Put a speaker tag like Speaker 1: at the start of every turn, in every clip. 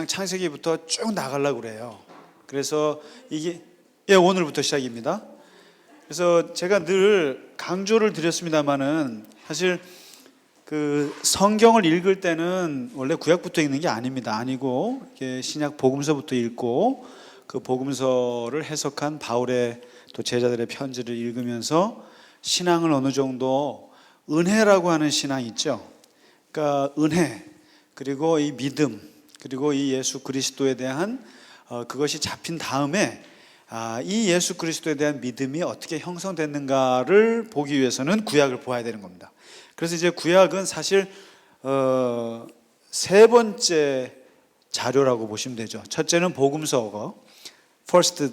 Speaker 1: 창세기부터 쭉 나가려고 그래요. 그래서 이게 오늘부터 시작입니다. 그래서 제가 늘 강조를 드렸습니다마는 사실 그 성경을 읽을 때는 원래 구약부터 읽는 게 아닙니다. 아니고 신약 복음서부터 읽고 그 복음서를 해석한 바울의 또 제자들의 편지를 읽으면서 신앙을 어느 정도 은혜라고 하는 신앙 있죠. 그러니까 은혜 그리고 이 믿음 그리고 이 예수 그리스도에 대한 그것이 잡힌 다음에 이 예수 그리스도에 대한 믿음이 어떻게 형성됐는가를 보기 위해서는 구약을 보아야 되는 겁니다. 그래서 이제 구약은 사실 세 번째 자료라고 보시면 되죠. 첫째는 복음서고 first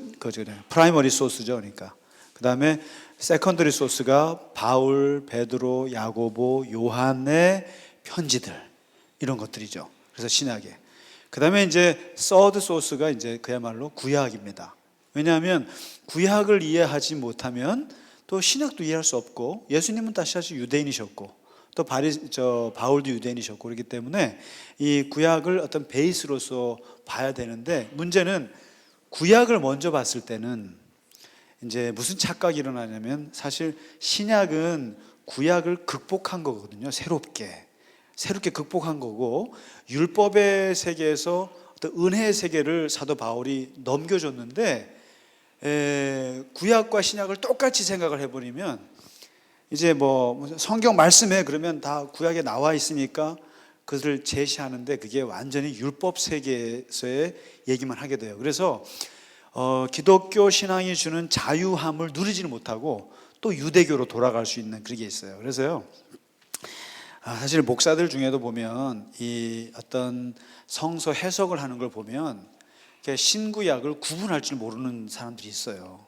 Speaker 1: primary source죠. 그러니까 그 다음에 secondary source가 바울, 베드로, 야고보, 요한의 편지들 이런 것들이죠. 그래서 신약에 그 다음에 이제 third source가 이제 그야말로 구약입니다. 왜냐하면 구약을 이해하지 못하면 또 신약도 이해할 수 없고 예수님은 사실 유대인이셨고 또 바울도 유대인이셨고 그렇기 때문에 이 구약을 어떤 베이스로서 봐야 되는데 문제는 구약을 먼저 봤을 때는 이제 무슨 착각이 일어나냐면 사실 신약은 구약을 극복한 거거든요. 새롭게 극복한 거고 율법의 세계에서 어떤 은혜의 세계를 사도 바울이 넘겨줬는데 구약과 신약을 똑같이 생각을 해버리면 이제 뭐 성경 말씀에 그러면 다 구약에 나와 있으니까 그것을 제시하는데 그게 완전히 율법 세계에서의 얘기만 하게 돼요. 그래서 기독교 신앙이 주는 자유함을 누리지는 못하고 또 유대교로 돌아갈 수 있는 그런 게 있어요. 그래서요 사실 목사들 중에도 보면 이 어떤 성서 해석을 하는 걸 보면 신구약을 구분할 줄 모르는 사람들이 있어요.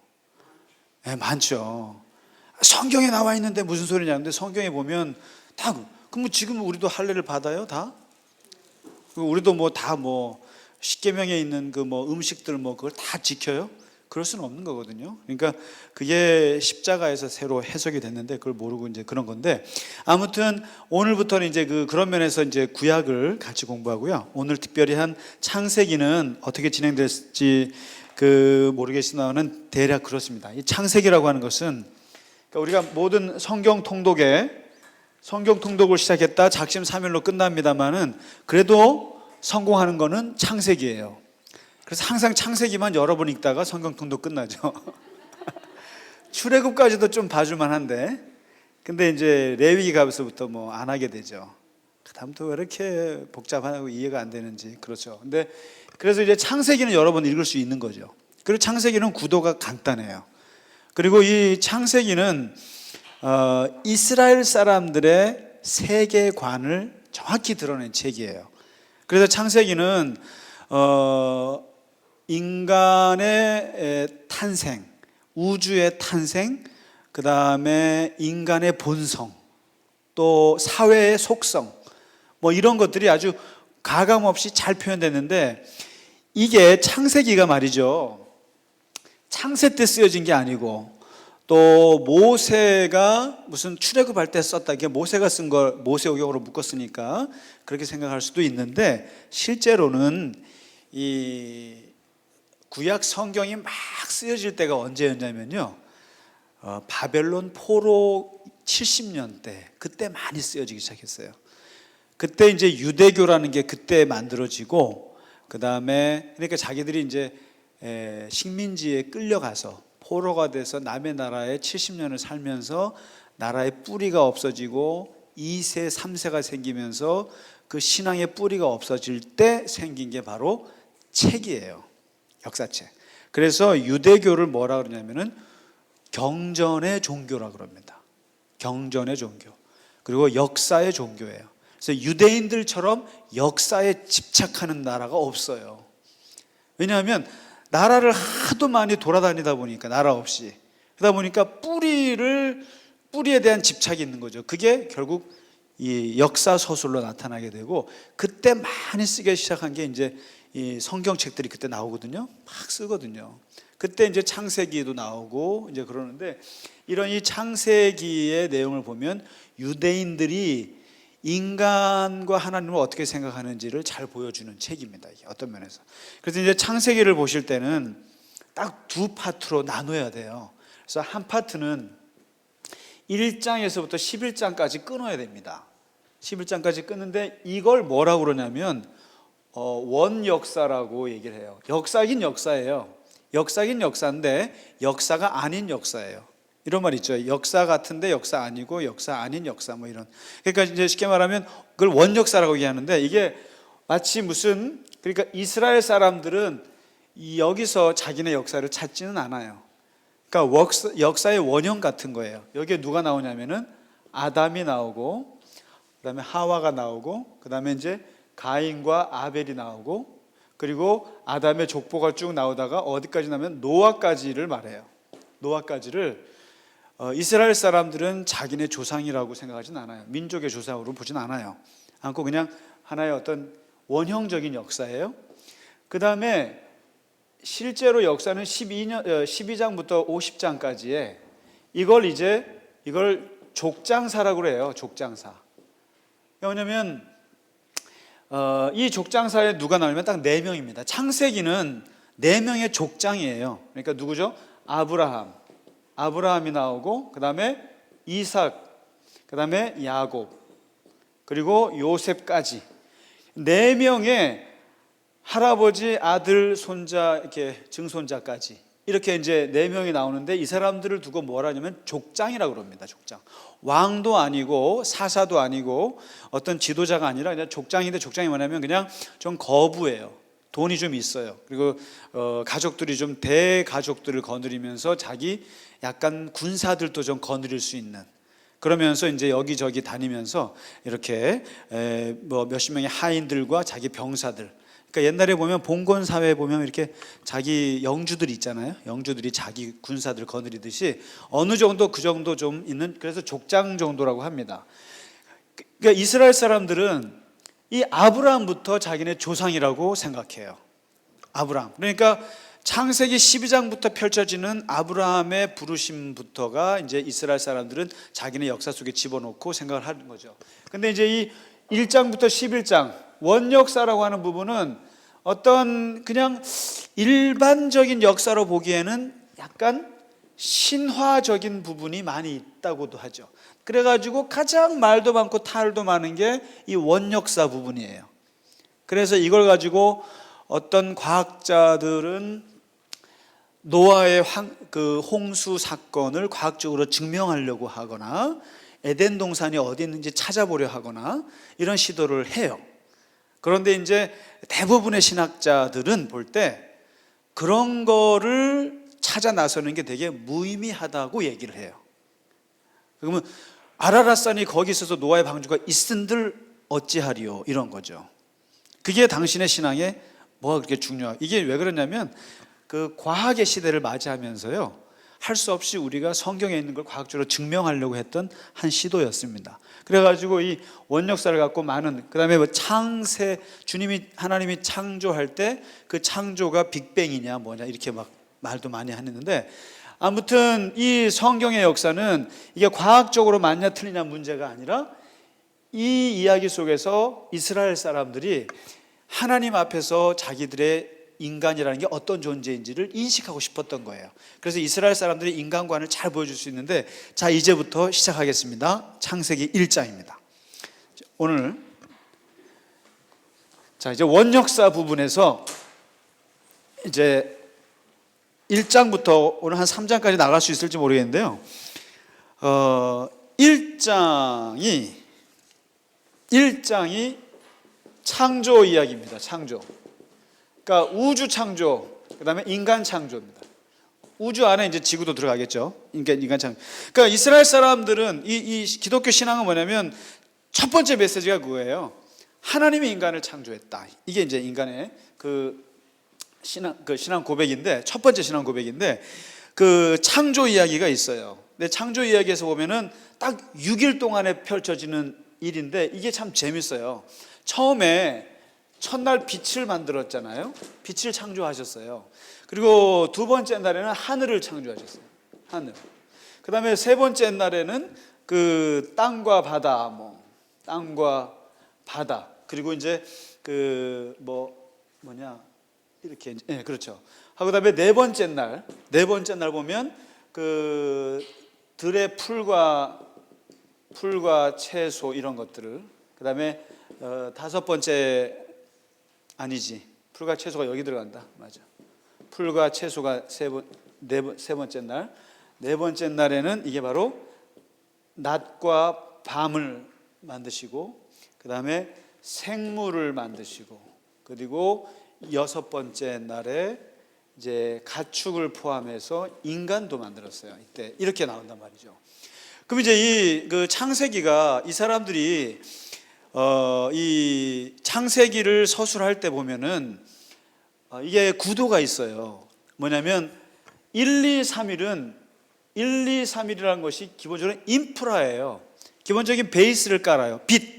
Speaker 1: 많죠. 성경에 나와 있는데 무슨 소리냐. 근데 성경에 보면 다 그럼 지금 우리도 할례를 받아요? 다? 우리도 십계명에 있는 그 음식들 그걸 다 지켜요? 그럴 수는 없는 거거든요. 그러니까 그게 십자가에서 새로 해석이 됐는데 그걸 모르고 이제 그런 건데 아무튼 오늘부터는 이제 그런 면에서 이제 구약을 같이 공부하고요. 오늘 특별히 한 창세기는 어떻게 진행될지 모르겠으나는 대략 그렇습니다. 이 창세기라고 하는 것은 그러니까 우리가 모든 성경 통독을 시작했다 작심삼일로 끝납니다만은 그래도 성공하는 거는 창세기예요. 그래서 항상 창세기만 여러 번 읽다가 성경 통독 끝나죠. 출애굽까지도 좀 봐줄만 한데 근데 이제 레위기 가서부터 안 하게 되죠. 그다음부터 왜 이렇게 복잡하고 이해가 안 되는지 그렇죠. 근데 그래서 이제 창세기는 여러 번 읽을 수 있는 거죠. 그리고 창세기는 구도가 간단해요. 그리고 이 창세기는 이스라엘 사람들의 세계관을 정확히 드러낸 책이에요. 그래서 창세기는 인간의 탄생, 우주의 탄생, 그 다음에 인간의 본성, 또 사회의 속성, 이런 것들이 아주 가감없이 잘 표현됐는데 이게 창세기가 말이죠. 창세 때 쓰여진 게 아니고 또 모세가 무슨 출애굽할 때 썼다. 이게 모세가 쓴 걸 모세오경으로 묶었으니까 그렇게 생각할 수도 있는데 실제로는 이 구약 성경이 막 쓰여질 때가 언제였냐면요. 바벨론 포로 70년 때 그때 많이 쓰여지기 시작했어요. 그때 이제 유대교라는 게 그때 만들어지고 그 다음에 그러니까 자기들이 이제 식민지에 끌려가서 포로가 돼서 남의 나라에 70년을 살면서 나라의 뿌리가 없어지고 2세, 3세가 생기면서 그 신앙의 뿌리가 없어질 때 생긴 게 바로 책이에요. 역사책. 그래서 유대교를 뭐라 그러냐면은 경전의 종교라 그럽니다. 경전의 종교. 그리고 역사의 종교예요. 그래서 유대인들처럼 역사에 집착하는 나라가 없어요. 왜냐하면 나라를 하도 많이 돌아다니다 보니까 나라 없이 그러다 보니까 뿌리에 대한 집착이 있는 거죠. 그게 결국 이 역사 서술로 나타나게 되고 그때 많이 쓰기 시작한 게 이제 이 성경책들이 그때 나오거든요. 막 쓰거든요. 그때 이제 창세기도 나오고 이제 그러는데 이런 이 창세기의 내용을 보면 유대인들이 인간과 하나님을 어떻게 생각하는지를 잘 보여주는 책입니다. 이게 어떤 면에서. 그래서 이제 창세기를 보실 때는 딱 두 파트로 나눠야 돼요. 그래서 한 파트는 1장에서부터 11장까지 끊어야 됩니다. 11장까지 끊는데 이걸 뭐라고 그러냐면 원역사라고 얘기를 해요. 역사긴 역사예요. 역사긴 역사인데 역사가 아닌 역사예요. 이런 말 있죠. 역사 같은데 역사 아니고 역사 아닌 역사 뭐 이런. 그러니까 이제 쉽게 말하면 그걸 원역사라고 얘기하는데 이게 마치 무슨 그러니까 이스라엘 사람들은 여기서 자기네 역사를 찾지는 않아요. 그러니까 역사의 원형 같은 거예요. 여기에 누가 나오냐면은 아담이 나오고 그다음에 하와가 나오고 그다음에 이제 가인과 아벨이 나오고 그리고 아담의 족보가 쭉 나오다가 어디까지 나면 노아까지를 말해요. 노아까지를 이스라엘 사람들은 자기네 조상이라고 생각하진 않아요. 민족의 조상으로 보진 않아요. 않고 그냥 하나의 어떤 원형적인 역사예요. 그 다음에 실제로 역사는 12장부터 50장까지에 이걸 족장사라고 그래요. 족장사. 왜냐하면 이 족장사에 누가 나오면 딱 4명입니다. 창세기는 4명의 족장이에요. 그러니까 누구죠? 아브라함이 나오고 그 다음에 이삭, 그 다음에 야곱, 그리고 요셉까지 4명의 할아버지, 아들, 손자, 이렇게 증손자까지 이렇게 이제 4명이 나오는데 이 사람들을 두고 뭐라 하냐면 족장이라고 그럽니다. 족장. 왕도 아니고 사사도 아니고 어떤 지도자가 아니라 그냥 족장인데 족장이 뭐냐면 그냥 좀 거부예요. 돈이 좀 있어요. 그리고 가족들이 좀 대가족들을 거느리면서 자기 약간 군사들도 좀 거느릴 수 있는 그러면서 이제 여기저기 다니면서 이렇게 뭐 몇십 명의 하인들과 자기 병사들 그러니까 옛날에 보면 봉건 사회에 보면 이렇게 자기 영주들이 있잖아요. 영주들이 자기 군사들 거느리듯이 어느 정도 그 정도 좀 있는 그래서 족장 정도라고 합니다. 그러니까 이스라엘 사람들은 이 아브라함부터 자기네 조상이라고 생각해요. 아브라함. 그러니까 창세기 12장부터 펼쳐지는 아브라함의 부르심부터가 이제 이스라엘 사람들은 자기네 역사 속에 집어넣고 생각을 하는 거죠. 근데 이제 이 1장부터 11장 원역사라고 하는 부분은 어떤 그냥 일반적인 역사로 보기에는 약간 신화적인 부분이 많이 있다고도 하죠. 그래가지고 가장 말도 많고 탈도 많은 게 이 원역사 부분이에요. 그래서 이걸 가지고 어떤 과학자들은 노아의 홍수 사건을 과학적으로 증명하려고 하거나 에덴 동산이 어디 있는지 찾아보려 하거나 이런 시도를 해요. 그런데 이제 대부분의 신학자들은 볼 때 그런 거를 찾아 나서는 게 되게 무의미하다고 얘기를 해요. 그러면 아라랏산이 거기 있어서 노아의 방주가 있은들 어찌하리요 이런 거죠. 그게 당신의 신앙에 뭐가 그렇게 중요하고 이게 왜 그러냐면 그 과학의 시대를 맞이하면서요 할 수 없이 우리가 성경에 있는 걸 과학적으로 증명하려고 했던 한 시도였습니다. 그래가지고 이 원역사를 갖고 많은 그 다음에 뭐 하나님이 창조할 때 그 창조가 빅뱅이냐 뭐냐 이렇게 막 말도 많이 했는데 아무튼 이 성경의 역사는 이게 과학적으로 맞냐 틀리냐 문제가 아니라 이 이야기 속에서 이스라엘 사람들이 하나님 앞에서 자기들의 인간이라는 게 어떤 존재인지를 인식하고 싶었던 거예요. 그래서 이스라엘 사람들이 인간관을 잘 보여줄 수 있는데 자 이제부터 시작하겠습니다. 창세기 1장입니다. 오늘 자 이제 원역사 부분에서 이제 1장부터 오늘 한 3장까지 나갈 수 있을지 모르겠는데요. 1장이 창조 이야기입니다. 창조. 그러니까 우주 창조, 그다음에 인간 창조입니다. 우주 안에 이제 지구도 들어가겠죠. 인간 창조. 그러니까 이스라엘 사람들은 이 기독교 신앙은 뭐냐면 첫 번째 메시지가 그거예요. 하나님이 인간을 창조했다. 이게 이제 인간의 신앙 고백인데 첫 번째 신앙 고백인데 그 창조 이야기가 있어요. 근데 창조 이야기에서 보면은 딱 6일 동안에 펼쳐지는 일인데 이게 참 재밌어요. 처음에 첫날 빛을 만들었잖아요. 빛을 창조하셨어요. 그리고 두 번째 날에는 하늘을 창조하셨어요. 하늘. 그 다음에 세 번째 날에는 그 땅과 바다, 땅과 바다, 그리고 이제 이렇게, 예, 그렇죠. 하고 그다음에 네 번째 날 보면 그 들의 풀과 채소 이런 것들을, 그다음에 다섯 번째, 아니지, 풀과 채소가 여기 들어간다, 맞아. 풀과 채소가 세 번째 날, 네 번째 날에는 이게 바로 낮과 밤을 만드시고, 그 다음에 생물을 만드시고, 그리고 여섯 번째 날에 이제 가축을 포함해서 인간도 만들었어요. 이때 이렇게 나온단 말이죠. 그럼 이제 이 그 창세기가, 이 사람들이 이 창세기를 서술할 때 보면은 이게 구도가 있어요. 뭐냐면 1, 2, 3일은 1, 2, 3일이라는 것이 기본적으로 인프라예요. 기본적인 베이스를 깔아요. 빛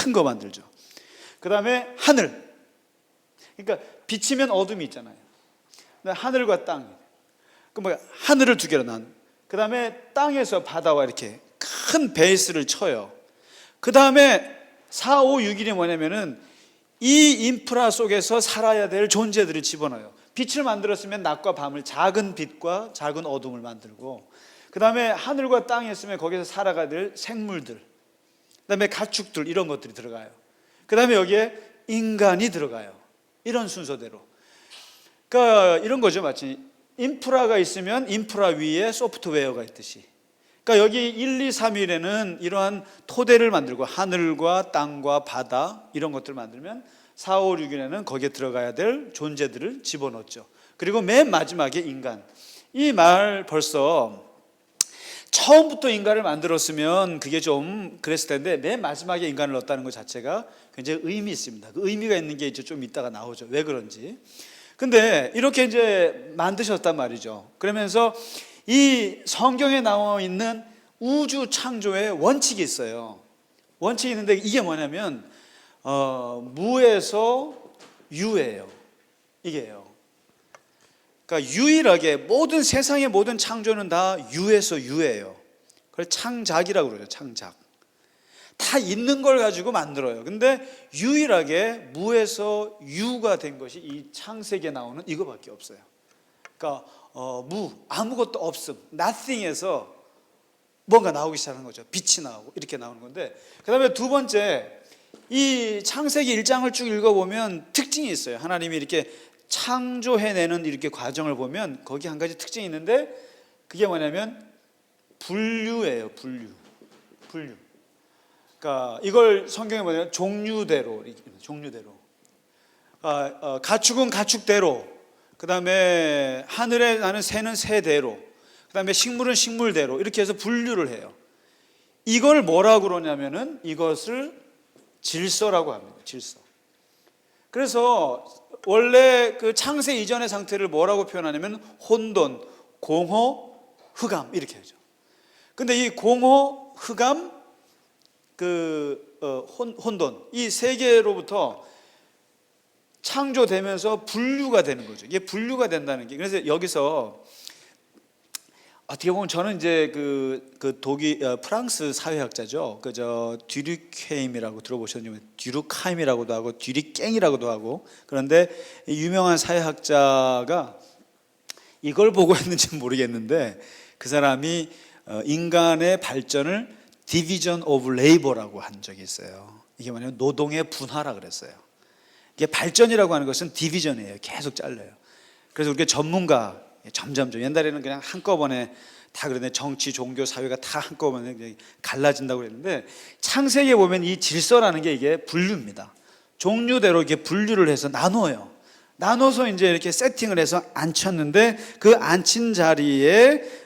Speaker 1: 큰 거 만들죠. 그 다음에 하늘, 그러니까 빛이면 어둠이 있잖아요. 하늘과 땅, 그 하늘을 두 개로 그 다음에 땅에서 바다와 이렇게 큰 베이스를 쳐요. 그 다음에 4, 5, 6일이 뭐냐면은 이 인프라 속에서 살아야 될 존재들을 집어넣어요. 빛을 만들었으면 낮과 밤을, 작은 빛과 작은 어둠을 만들고, 그 다음에 하늘과 땅이 있으면 거기서 살아가야 될 생물들, 그 다음에 가축들, 이런 것들이 들어가요. 그 다음에 여기에 인간이 들어가요. 이런 순서대로. 그러니까 이런 거죠. 마치 인프라가 있으면 인프라 위에 소프트웨어가 있듯이. 그러니까 여기 1, 2, 3일에는 이러한 토대를 만들고 하늘과 땅과 바다 이런 것들을 만들면 4, 5, 6일에는 거기에 들어가야 될 존재들을 집어넣었죠. 그리고 맨 마지막에 인간. 이 말 벌써 처음부터 인간을 만들었으면 그게 좀 그랬을 텐데, 맨 마지막에 인간을 넣었다는 것 자체가 굉장히 의미 있습니다. 그 의미가 있는 게 이제 좀 이따가 나오죠. 왜 그런지. 근데 이렇게 이제 만드셨단 말이죠. 그러면서 이 성경에 나와 있는 우주 창조의 원칙이 있어요. 원칙이 있는데 이게 뭐냐면 무에서 유예요. 이게요. 그러니까 유일하게 모든 세상의 모든 창조는 다 유에서 유예요. 그걸 창작이라고 그러죠. 창작. 다 있는 걸 가지고 만들어요. 근데 유일하게 무에서 유가 된 것이 이 창세기에 나오는 이거밖에 없어요. 그러니까 무, 아무것도 없음, nothing에서 뭔가 나오기 시작하는 거죠. 빛이 나오고 이렇게 나오는 건데, 그 다음에 두 번째, 이 창세기 1장을 쭉 읽어보면 특징이 있어요. 하나님이 이렇게 창조해내는 이렇게 과정을 보면 거기 한 가지 특징이 있는데, 그게 뭐냐면 분류예요. 분류. 그러니까 이걸 성경에 뭐냐면 종류대로. 가축은 가축대로, 그 다음에 하늘에 나는 새는 새대로, 그 다음에 식물은 식물대로, 이렇게 해서 분류를 해요. 이걸 뭐라고 그러냐면은 이것을 질서라고 합니다. 질서. 그래서 원래 그 창세 이전의 상태를 뭐라고 표현하냐면 혼돈, 공허, 흑암 이렇게 하죠. 근데 이 공허, 흑암, 혼돈, 이 세 개로부터 창조되면서 분류가 되는 거죠. 이게 분류가 된다는 게, 그래서 여기서 어떻게 보면 저는 이제 프랑스 사회학자죠. 듀르케임이라고 들어보셨냐면, 듀르카임이라고도 하고 듀리깽이라고도 하고, 그런데 유명한 사회학자가 이걸 보고 했는지 모르겠는데, 그 사람이 인간의 발전을 디비전 오브 레이버라고 한 적이 있어요. 이게 뭐냐면 노동의 분화라 그랬어요. 이게 발전이라고 하는 것은 디비전이에요. 계속 잘려요. 그래서 우리가 전문가 점점 옛날에는 그냥 한꺼번에 다 그러네, 정치, 종교, 사회가 다 한꺼번에 갈라진다고 그랬는데, 창세기에 보면 이 질서라는 게 이게 분류입니다. 종류대로 이렇게 분류를 해서 나눠요. 나눠서 이제 이렇게 세팅을 해서 앉혔는데, 그 앉힌 자리에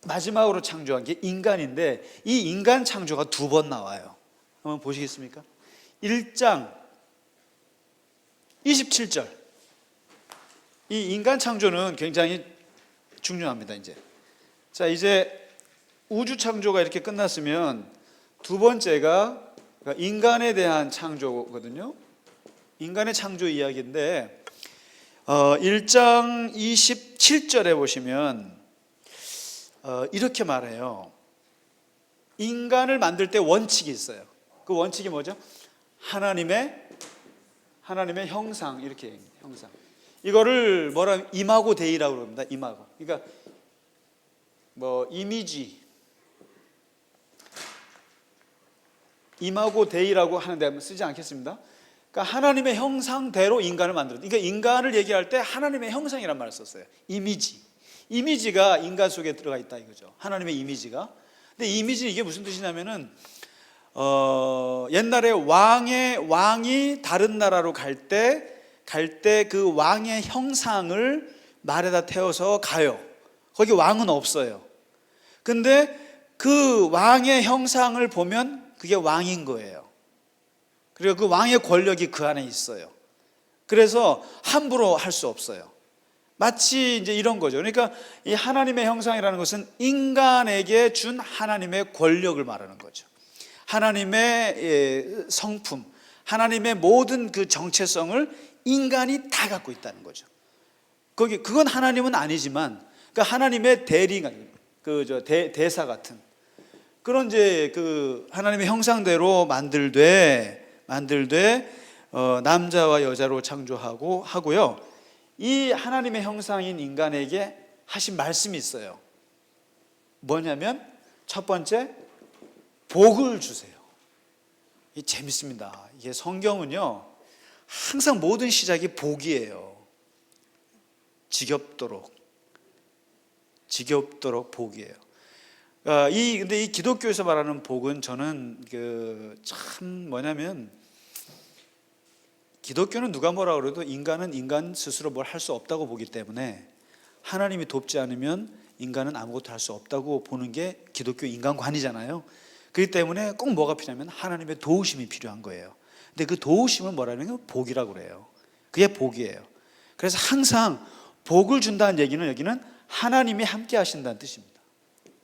Speaker 1: 마지막으로 창조한 게 인간인데, 이 인간 창조가 두 번 나와요. 한번 보시겠습니까? 1장 27절. 이 인간 창조는 굉장히 중요합니다. 이제 우주 창조가 이렇게 끝났으면 두 번째가 인간에 대한 창조거든요. 인간의 창조 이야기인데 1장 27절에 보시면 이렇게 말해요. 인간을 만들 때 원칙이 있어요. 그 원칙이 뭐죠? 하나님의 형상, 이렇게 형상. 이거를 뭐라 하면 이마고 데이라고 합니다. 이마고. 그러니까 뭐 이마고 데이라고 하는데 쓰지 않겠습니다. 그러니까 하나님의 형상대로 인간을 만들었다. 그러니까 인간을 얘기할 때 하나님의 형상이란 말을 썼어요. 이미지가 인간 속에 들어가 있다 이거죠. 하나님의 이미지가. 근데 이미지 이게 무슨 뜻이냐면은 옛날에 왕이 다른 나라로 갈 때 그 왕의 형상을 말에다 태워서 가요. 거기 왕은 없어요. 근데 그 왕의 형상을 보면 그게 왕인 거예요. 그리고 그 왕의 권력이 그 안에 있어요. 그래서 함부로 할 수 없어요. 마치 이제 이런 거죠. 그러니까 이 하나님의 형상이라는 것은 인간에게 준 하나님의 권력을 말하는 거죠. 하나님의 성품, 하나님의 모든 그 정체성을 인간이 다 갖고 있다는 거죠. 그건 하나님은 아니지만, 그러니까 하나님의 대사 같은 그런 이제 그 하나님의 형상대로 만들되 남자와 여자로 창조하고 하고요. 이 하나님의 형상인 인간에게 하신 말씀이 있어요. 뭐냐면 첫 번째, 복을 주세요. 이 재밌습니다. 이게 성경은요, 항상 모든 시작이 복이에요. 지겹도록 복이에요. 근데 이 기독교에서 말하는 복은 저는 참 뭐냐면, 기독교는 누가 뭐라 그래도 인간은 인간 스스로 뭘 할 수 없다고 보기 때문에 하나님이 돕지 않으면 인간은 아무것도 할 수 없다고 보는 게 기독교 인간관이잖아요. 그렇기 때문에 꼭 뭐가 필요하면 하나님의 도우심이 필요한 거예요. 근데 그 도우심을 뭐라는 게 복이라고 그래요. 그게 복이에요. 그래서 항상 복을 준다는 얘기는 여기는 하나님이 함께 하신다는 뜻입니다.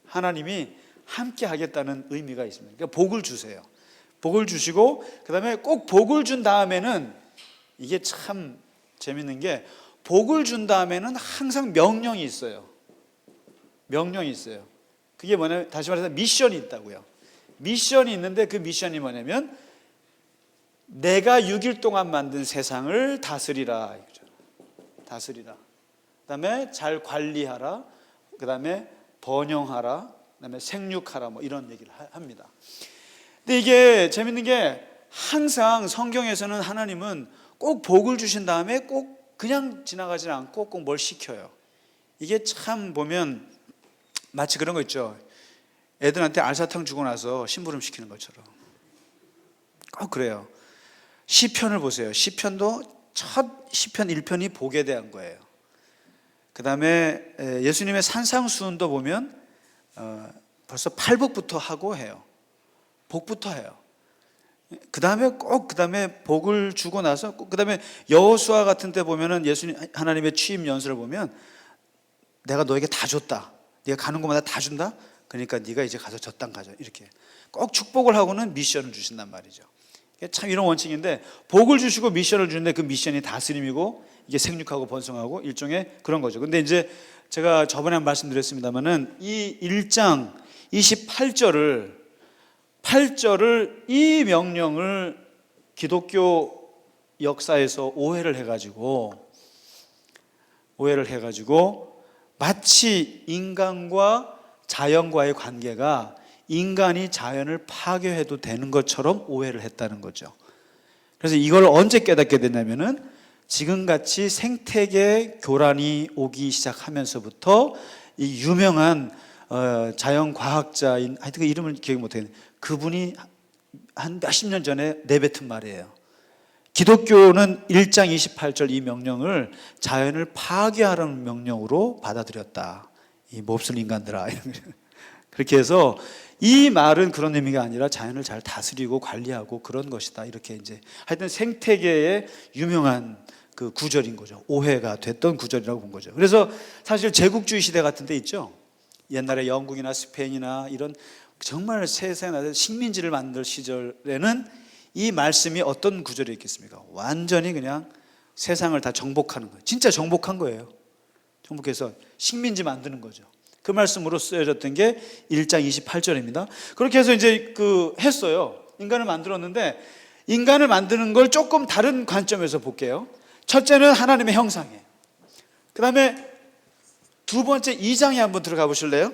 Speaker 1: 하나님이 함께 하겠다는 의미가 있습니다. 그러니까 복을 주세요. 복을 주시고 그 다음에 꼭 복을 준 다음에는, 이게 참 재밌는 게, 복을 준 다음에는 항상 명령이 있어요. 명령이 있어요. 그게 뭐냐면, 다시 말해서 미션이 있다고요. 미션이 있는데 그 미션이 뭐냐면, 내가 6일 동안 만든 세상을 다스리라. 다스리라. 그 다음에 잘 관리하라. 그 다음에 번영하라. 그 다음에 생육하라. 뭐 이런 얘기를 합니다. 근데 이게 재밌는 게, 항상 성경에서는 하나님은 꼭 복을 주신 다음에 꼭 그냥 지나가지 않고 꼭 뭘 시켜요. 이게 참 보면 마치 그런 거 있죠. 애들한테 알사탕 주고 나서 심부름 시키는 것처럼. 꼭 그래요. 시편을 보세요. 시편도 첫 시편 1편이 복에 대한 거예요. 그 다음에 예수님의 산상수훈도 보면 벌써 팔복부터 하고 해요. 복부터 해요. 그 다음에 복을 주고 나서 그 다음에 여호수아 같은 때 보면은 예수님 하나님의 취임 연설을 보면, 내가 너에게 다 줬다. 네가 가는 곳마다 다 준다. 그러니까 네가 이제 가서 저 땅 가져. 이렇게 꼭 축복을 하고는 미션을 주신단 말이죠. 참 이런 원칙인데, 복을 주시고 미션을 주는데 그 미션이 다스림이고 이게 생육하고 번성하고 일종의 그런 거죠. 근데 이제 제가 저번에 한 말씀드렸습니다만은 이 1장 28절을 이 명령을 기독교 역사에서 오해를 해가지고 마치 인간과 자연과의 관계가 인간이 자연을 파괴해도 되는 것처럼 오해를 했다는 거죠. 그래서 이걸 언제 깨닫게 됐냐면은, 지금같이 생태계 교란이 오기 시작하면서부터 이 유명한 자연과학자인, 하여튼 그 이름을 기억 못하겠는데, 그분이 한 몇십 년 전에 내뱉은 말이에요. 기독교는 1장 28절 이 명령을 자연을 파괴하라는 명령으로 받아들였다. 이 몹쓸 인간들아. 그렇게 해서 이 말은 그런 의미가 아니라 자연을 잘 다스리고 관리하고 그런 것이다. 이렇게 이제 하여튼 생태계의 유명한 그 구절인 거죠. 오해가 됐던 구절이라고 본 거죠. 그래서 사실 제국주의 시대 같은 데 있죠. 옛날에 영국이나 스페인이나 이런 정말 세상에 식민지를 만들 시절에는 이 말씀이 어떤 구절이 있겠습니까? 완전히 그냥 세상을 다 정복하는 거예요. 진짜 정복한 거예요. 정복해서 식민지 만드는 거죠. 그 말씀으로 쓰여졌던 게 1장 28절입니다. 그렇게 해서 이제 했어요. 인간을 만들었는데 인간을 만드는 걸 조금 다른 관점에서 볼게요. 첫째는 하나님의 형상이에요. 그 다음에 두 번째 2장에 한번 들어가 보실래요?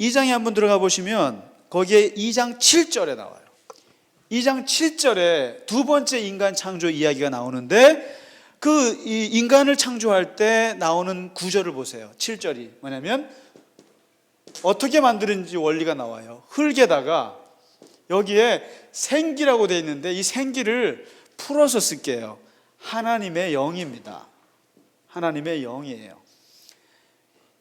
Speaker 1: 2장에 한번 들어가 보시면 거기에 2장 7절에 나와요. 2장 7절에 두 번째 인간 창조 이야기가 나오는데 그 인간을 창조할 때 나오는 구절을 보세요. 7절이 뭐냐면 어떻게 만드는지 원리가 나와요. 흙에다가 여기에 생기라고 되어 있는데 이 생기를 풀어서 쓸게요. 하나님의 영입니다. 하나님의 영이에요.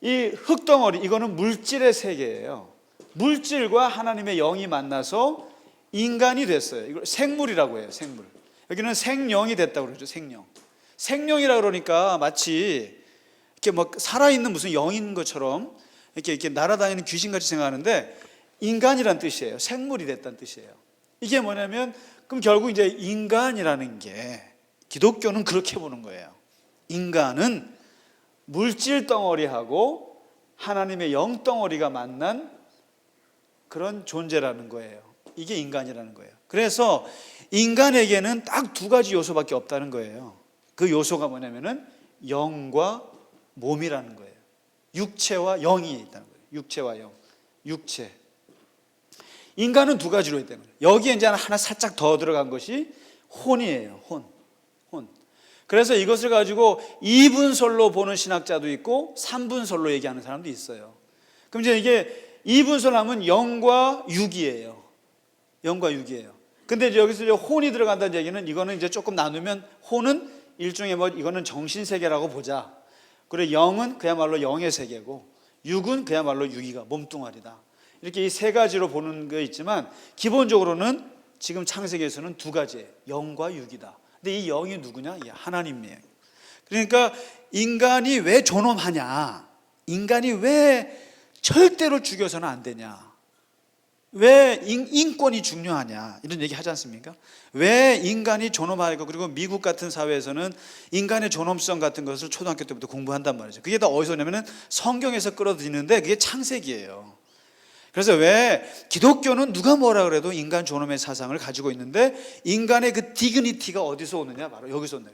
Speaker 1: 이 흙덩어리, 이거는 물질의 세계예요. 물질과 하나님의 영이 만나서 인간이 됐어요. 이걸 생물이라고 해요. 생물. 여기는 생령이 됐다고 그러죠. 생령. 생령이라 그러니까 마치 이렇게 뭐 살아있는 무슨 영인 것처럼 이렇게 날아다니는 귀신같이 생각하는데 인간이란 뜻이에요. 생물이 됐다는 뜻이에요. 이게 뭐냐면 그럼 결국 이제 인간이라는 게 기독교는 그렇게 보는 거예요. 인간은 물질 덩어리하고 하나님의 영 덩어리가 만난 그런 존재라는 거예요. 이게 인간이라는 거예요. 그래서 인간에게는 딱 두 가지 요소밖에 없다는 거예요. 그 요소가 뭐냐면은 영과 몸이라는 거예요. 육체와 영이 있다는 거예요. 육체와 영. 육체. 인간은 두 가지로 있다는 거예요. 여기에 이제 하나 살짝 더 들어간 것이 혼이에요. 혼. 그래서 이것을 가지고 2분설로 보는 신학자도 있고 3분설로 얘기하는 사람도 있어요. 그럼 이제 이게 2분설 하면 영과 육이에요. 영과 육이에요. 근데 이제 여기서 이제 혼이 들어간다는 얘기는 이거는 이제 조금 나누면 혼은 일종의 뭐 이거는 정신세계라고 보자. 그리고 영은 그야말로 영의 세계고 육은 그야말로 육이가 몸뚱아리다. 이렇게 이 세 가지로 보는 게 있지만 기본적으로는 지금 창세기에서는 두 가지예요. 영과 육이다. 근데 이 영이 누구냐? 하나님이에요. 그러니까 인간이 왜 존엄하냐? 인간이 왜 절대로 죽여서는 안 되냐? 왜 인권이 중요하냐? 이런 얘기 하지 않습니까? 왜 인간이 존엄하고 그리고 미국 같은 사회에서는 인간의 존엄성 같은 것을 초등학교 때부터 공부한단 말이죠. 그게 다 어디서 오냐면 성경에서 끌어들이는데 그게 창세기예요. 그래서 왜 기독교는 누가 뭐라 그래도 인간 존엄의 사상을 가지고 있는데 인간의 그 디그니티가 어디서 오느냐? 바로 여기서 오느냐.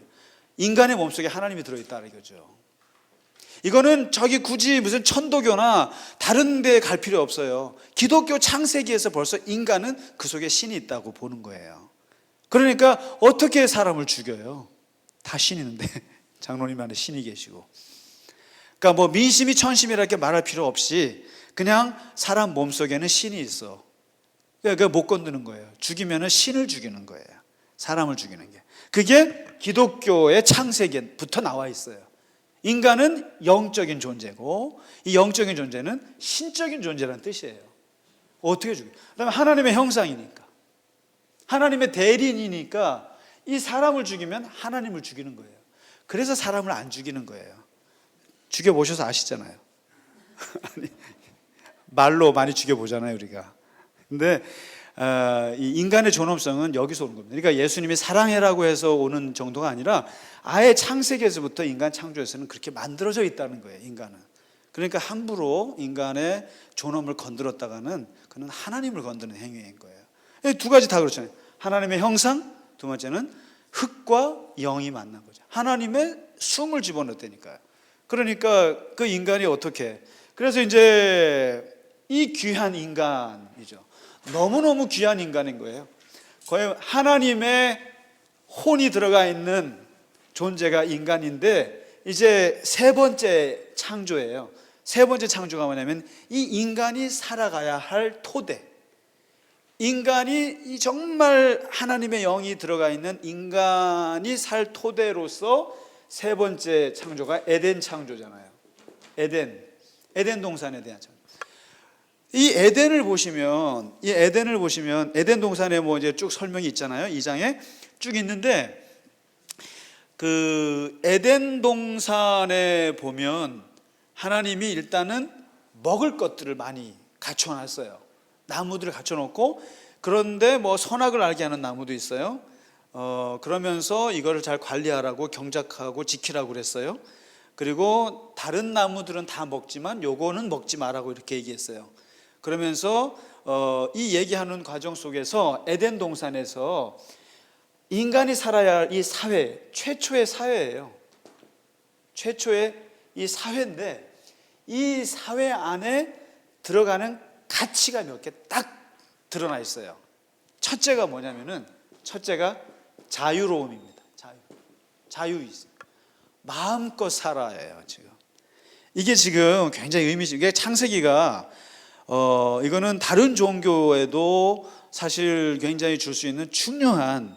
Speaker 1: 인간의 몸속에 하나님이 들어있다 이거죠. 이거는 저기 굳이 무슨 천도교나 다른 데 갈 필요 없어요. 기독교 창세기에서 벌써 인간은 그 속에 신이 있다고 보는 거예요. 그러니까 어떻게 사람을 죽여요? 다 신이 있는데 장로님 안에 신이 계시고. 그러니까 뭐 민심이 천심이라게 말할 필요 없이 그냥 사람 몸속에는 신이 있어. 그러니까 못 건드는 거예요. 죽이면 신을 죽이는 거예요. 사람을 죽이는 게. 그게 기독교의 창세기부터 나와 있어요. 인간은 영적인 존재고 이 영적인 존재는 신적인 존재라는 뜻이에요. 어떻게 죽여요? 그다음에 하나님의 형상이니까 하나님의 대리인이니까 이 사람을 죽이면 하나님을 죽이는 거예요. 그래서 사람을 안 죽이는 거예요. 죽여보셔서 아시잖아요. 아니, 말로 많이 죽여보잖아요 우리가. 근데 이 인간의 존엄성은 여기서 오는 겁니다. 그러니까 예수님이 사랑해라고 해서 오는 정도가 아니라 아예 창세기에서부터 인간 창조에서는 그렇게 만들어져 있다는 거예요. 인간은. 그러니까 함부로 인간의 존엄을 건드렸다가는 그는 하나님을 건드는 행위인 거예요. 두 가지 다 그렇잖아요. 하나님의 형상, 두 번째는 흙과 영이 만난 거죠. 하나님의 숨을 집어넣었다니까요. 그러니까 그 인간이 어떻게, 그래서 이제 이 귀한 인간이죠. 너무너무 귀한 인간인 거예요. 거의 하나님의 혼이 들어가 있는 존재가 인간인데 이제 세 번째 창조예요. 세 번째 창조가 뭐냐면 이 인간이 살아가야 할 토대, 인간이 정말 하나님의 영이 들어가 있는 인간이 살 토대로서 세 번째 창조가 에덴 창조잖아요. 에덴 동산에 대한 창조. 이 에덴을 보시면 에덴 동산에 뭐 이제 쭉 설명이 있잖아요. 2장에 쭉 있는데 그 에덴 동산에 보면 하나님이 일단은 먹을 것들을 많이 갖춰놨어요. 나무들을 갖춰놓고, 그런데 뭐 선악을 알게 하는 나무도 있어요. 그러면서 이거를 잘 관리하라고 경작하고 지키라고 그랬어요. 그리고 다른 나무들은 다 먹지만 요거는 먹지 말라고 이렇게 얘기했어요. 그러면서 이 얘기하는 과정 속에서 에덴 동산에서 인간이 살아야 할 이 사회, 최초의 사회예요. 최초의 이 사회인데 이 사회 안에 들어가는 가치가 몇 개 딱 드러나 있어요. 첫째가 뭐냐면은 첫째가 자유로움입니다. 자유 있어요. 마음껏 살아요. 지금 이게 지금 굉장히 의미있어요. 이게 창세기가 이거는 다른 종교에도 사실 굉장히 줄 수 있는 중요한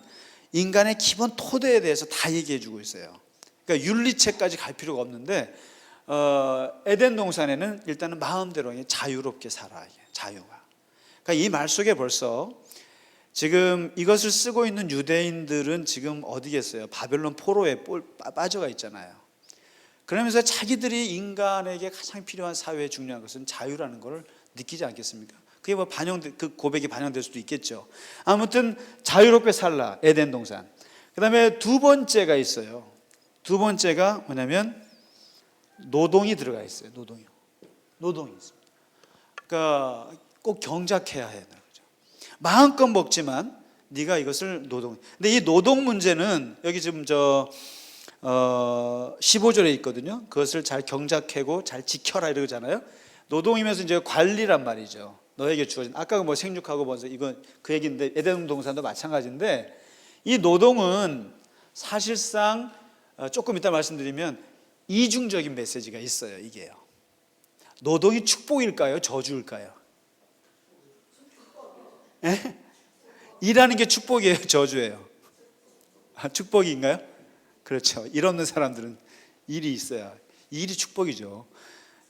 Speaker 1: 인간의 기본 토대에 대해서 다 얘기해 주고 있어요. 그러니까 윤리책까지 갈 필요가 없는데 에덴 동산에는 일단은 마음대로 자유롭게 살아. 자유가. 그러니까 이 말 속에 벌써 지금 이것을 쓰고 있는 유대인들은 지금 어디겠어요? 바벨론 포로에 빠져가 있잖아요. 그러면서 자기들이 인간에게 가장 필요한 사회에 중요한 것은 자유라는 것을 느끼지 않겠습니까? 그게 뭐 그 고백이 반영될 수도 있겠죠. 아무튼 자유롭게 살라, 에덴 동산. 그 다음에 두 번째가 있어요. 두 번째가 뭐냐면 노동이 들어가 있어요. 노동이 있습니다. 그러니까 꼭 경작해야 해요. 마음껏 먹지만 네가 이것을 근데 이 노동 문제는 여기 지금 15절에 있거든요. 그것을 잘 경작하고 잘 지켜라 이러잖아요. 노동이면서 이제 관리란 말이죠. 너에게 주어진, 아까 뭐 생육하고 뭐서 이건 그 얘기인데 에덴 동산도 마찬가지인데 이 노동은 사실상 조금 이따 말씀드리면 이중적인 메시지가 있어요. 이게요. 노동이 축복일까요? 저주일까요? 에? 일하는 게 축복이에요? 저주예요? 축복인가요? 그렇죠. 일 없는 사람들은 일이 있어야 일이 축복이죠.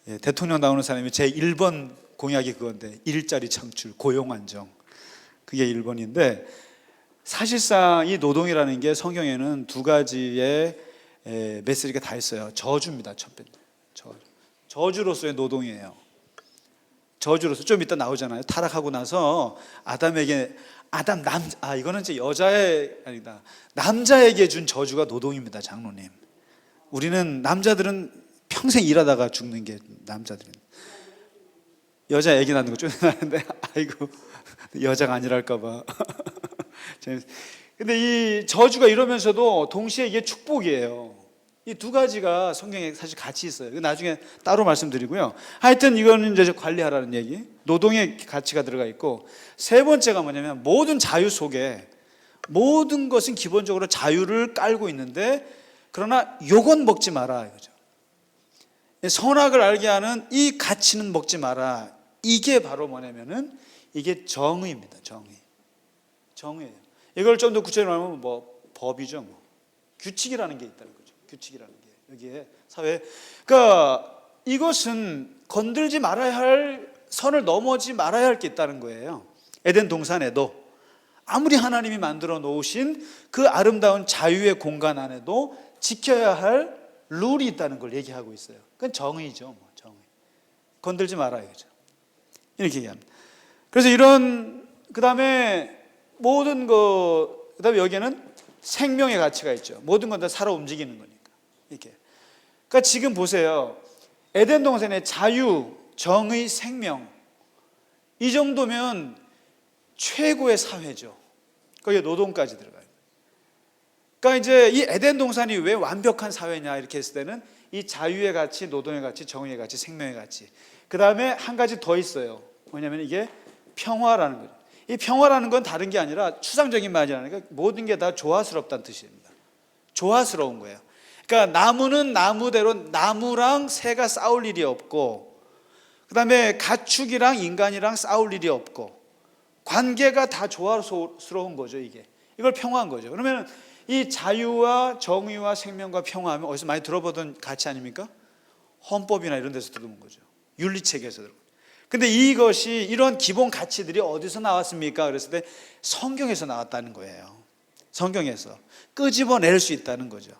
Speaker 1: 예, 대통령 나오는 사람이 제 1번 공약이 그건데 일자리 창출, 고용 안정, 그게 1번인데 사실상 이 노동이라는 게 성경에는 두 가지의 메시지가 다 있어요. 저주입니다. 첫 번째 저주로서의 노동이에요. 저주로서 좀 이따 나오잖아요. 타락하고 나서 아담에게 이거는 이제 여자의 아니다. 남자에게 준 저주가 노동입니다, 장로님. 우리는 남자들은 평생 일하다가 죽는 게 남자들은. 여자 애기 낳는 거 쫓아나는데 아이고 여자가 아니랄까 봐. 근데 이 저주가 이러면서도 동시에 이게 축복이에요. 이 두 가지가 성경에 사실 같이 있어요. 나중에 따로 말씀드리고요. 하여튼 이거는 이제 관리하라는 얘기, 노동의 가치가 들어가 있고, 세 번째가 뭐냐면 모든 자유 속에 모든 것은 기본적으로 자유를 깔고 있는데 그러나 요건 먹지 마라 이거죠. 선악을 알게 하는 이 가치는 먹지 마라. 이게 바로 뭐냐면은 이게 정의입니다. 정의예요. 이걸 좀 더 구체적으로 말하면 뭐 법이죠. 뭐 규칙이라는 게 있다는 거죠. 규칙이라는 게 여기에 사회. 그러니까 이것은 건들지 말아야 할 선을 넘어지 말아야 할 게 있다는 거예요. 에덴 동산에도 아무리 하나님이 만들어 놓으신 그 아름다운 자유의 공간 안에도 지켜야 할 룰이 있다는 걸 얘기하고 있어요. 그건 정의죠. 뭐 정의. 건들지 말아야 죠. 이렇게 얘기합니다. 그래서 이런 그다음에 모든 그다음에 여기에는 생명의 가치가 있죠. 모든 건 다 살아 움직이는 거니까. 이렇게. 그러니까 지금 보세요. 에덴 동산의 자유, 정의, 생명 이 정도면 최고의 사회죠. 거기에 노동까지 들어가요. 그러니까 이제 이 에덴 동산이 왜 완벽한 사회냐 이렇게 했을 때는 이 자유의 가치, 노동의 가치, 정의의 가치, 생명의 가치. 그 다음에 한 가지 더 있어요. 뭐냐면 이게 평화라는 거예요. 이 평화라는 건 다른 게 아니라 추상적인 말이 아니라 모든 게 다 조화스럽다는 뜻입니다. 조화스러운 거예요. 그러니까 나무는 나무대로 나무랑 새가 싸울 일이 없고, 그 다음에 가축이랑 인간이랑 싸울 일이 없고, 관계가 다 조화스러운 거죠. 이걸 평화한 거죠. 그러면 이 자유와 정의와 생명과 평화하면 어디서 많이 들어보던 가치 아닙니까? 헌법이나 이런 데서 들어본 거죠. 윤리책에서 들어본 거죠. 근데 이것이 이런 기본 가치들이 어디서 나왔습니까? 그랬을 때 성경에서 나왔다는 거예요. 성경에서 끄집어낼 수 있다는 거죠.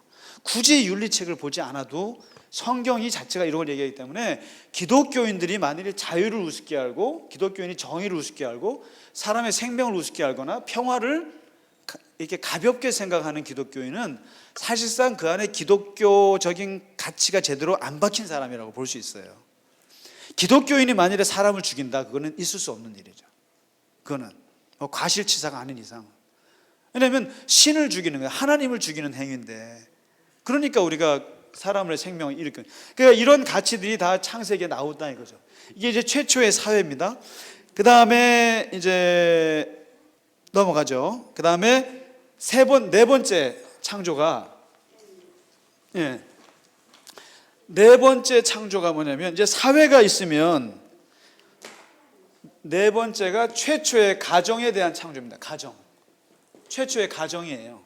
Speaker 1: 굳이 윤리책을 보지 않아도 성경이 자체가 이런 걸 얘기하기 때문에 기독교인들이 만일에 자유를 우습게 알고 기독교인이 정의를 우습게 알고 사람의 생명을 우습게 알거나 평화를 이렇게 가볍게 생각하는 기독교인은 사실상 그 안에 기독교적인 가치가 제대로 안 박힌 사람이라고 볼 수 있어요. 기독교인이 만일에 사람을 죽인다, 그거는 있을 수 없는 일이죠. 그거는 과실치사가 아닌 이상. 왜냐하면 신을 죽이는 거예요. 하나님을 죽이는 행위인데, 그러니까 우리가 사람의 생명을 일으키는, 그러니까 이런 가치들이 다 창세기에 나온다 이거죠. 이게 이제 최초의 사회입니다. 그 다음에 이제 넘어가죠. 그 다음에 네 번째 창조가, 네 번째 창조가 뭐냐면, 이제 사회가 있으면 네 번째가 최초의 가정에 대한 창조입니다. 가정. 최초의 가정이에요.